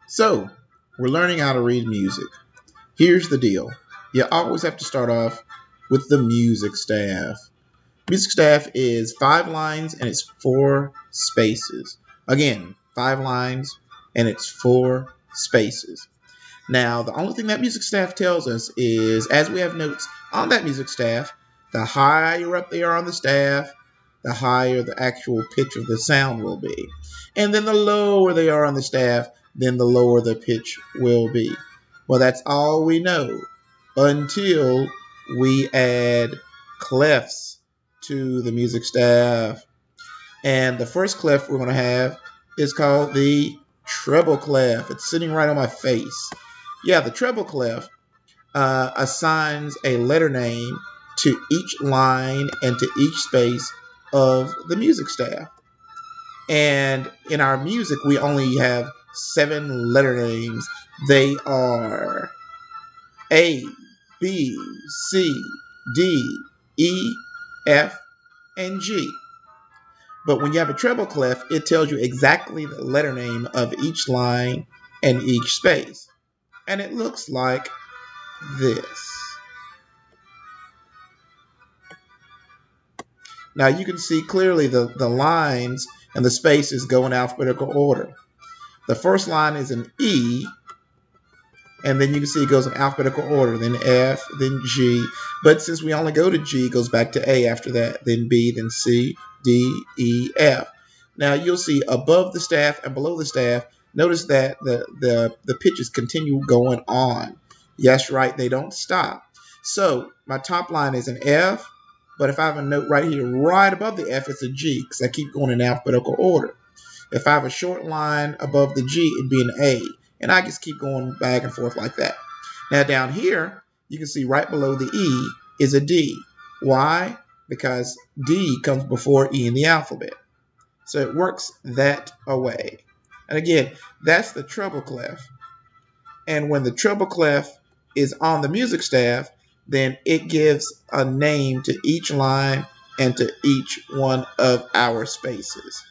So, we're learning how to read music. Here's the deal. You always have to start off with the music staff. Music staff is 5 lines and it's 4 spaces. Again, 5 lines and it's 4 spaces. Now, the only thing that music staff tells us is, as we have notes on that music staff, the higher up they are on the staff, the higher the actual pitch of the sound will be. And then the lower they are on the staff, then the lower the pitch will be. Well, that's all we know until we add clefs to the music staff. And the first clef we're going to have is called the treble clef. It's sitting right on my face. Yeah, the treble clef assigns a letter name to each line and to each space of the music staff. And in our music, we only have 7 letter names. They are A, B, C, D, E, F, and G. But when you have a treble clef, it tells you exactly the letter name of each line and each space. And it looks like this. Now you can see clearly the lines and the spaces go in alphabetical order. The first line is an E, and then you can see it goes in alphabetical order, then F, then G. But since we only go to G, it goes back to A after that, then B, then C, D, E, F. Now you'll see above the staff and below the staff, notice that the pitches continue going on. Yes, right, they don't stop. So my top line is an F, but if I have a note right here, right above the F, it's a G, because I keep going in alphabetical order. If I have a short line above the G, it'd be an A. And I just keep going back and forth like that. Now down here, you can see right below the E is a D. Why? Because D comes before E in the alphabet. So it works that way. And again, that's the treble clef. And when the treble clef is on the music staff, then it gives a name to each line and to each one of our spaces.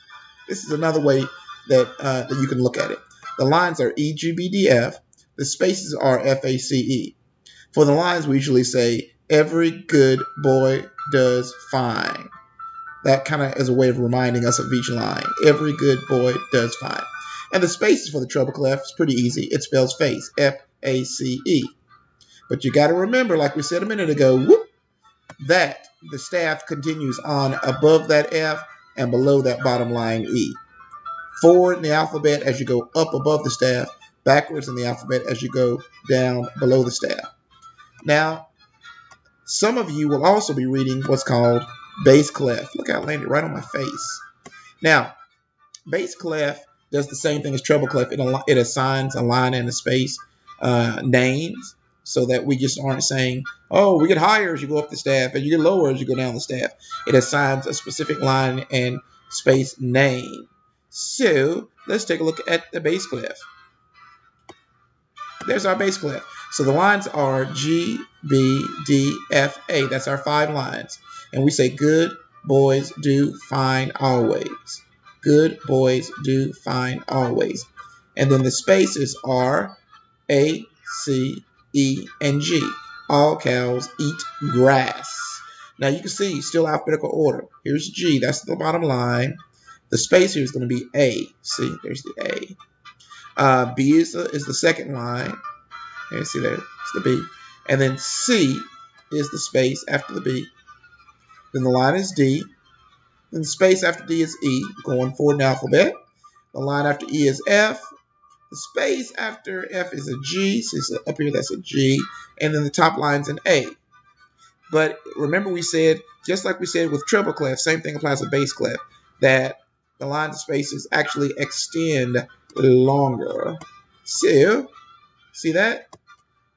This is another way that you can look at it. The lines are E, G, B, D, F. The spaces are F, A, C, E. For the lines, we usually say, every good boy does fine. That kind of is a way of reminding us of each line. Every good boy does fine. And the spaces for the treble clef is pretty easy. It spells face, F-A-C-E. But you got to remember, like we said a minute ago, whoop, that the staff continues on above that F and below that bottom line E. Forward in the alphabet as you go up above the staff, backwards in the alphabet as you go down below the staff. Now, some of you will also be reading what's called bass clef. Look how it landed right on my face. Now, bass clef does the same thing as treble clef. It assigns a line and a space names, so that we just aren't saying, oh, we get higher as you go up the staff and you get lower as you go down the staff. It assigns a specific line and space name. So let's take a look at the bass clef. There's our bass clef. So the lines are G, B, D, F, A. That's our 5 lines. And we say good boys do fine always. Good boys do fine always. And then the spaces are A, C, E, and G. All cows eat grass. Now you can see still alphabetical order. Here's G. That's the bottom line. The space here is going to be A. See, there's the A. B is the second line. Okay, see there, it's the B. And then C is the space after the B. Then the line is D. Then the space after D is E, going forward in the alphabet. The line after E is F. The space after F is a G. So up here, that's a G. And then the top line's an A. But remember we said, just like we said with treble clef, same thing applies to bass clef, that the lines and spaces actually extend longer. So, see that?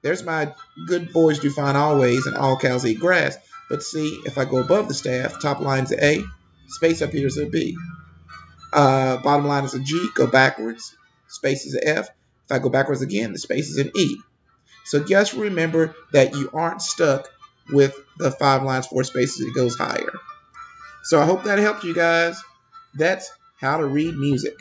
There's my good boys do fine always and all cows eat grass. But see, if I go above the staff, top line's an A, space up here is a B. Bottom line is a G, go backwards, space is an F. If I go backwards again, the space is an E. So just remember that you aren't stuck with the 5 lines, 4 spaces, it goes higher. So I hope that helped you guys. That's how to read music.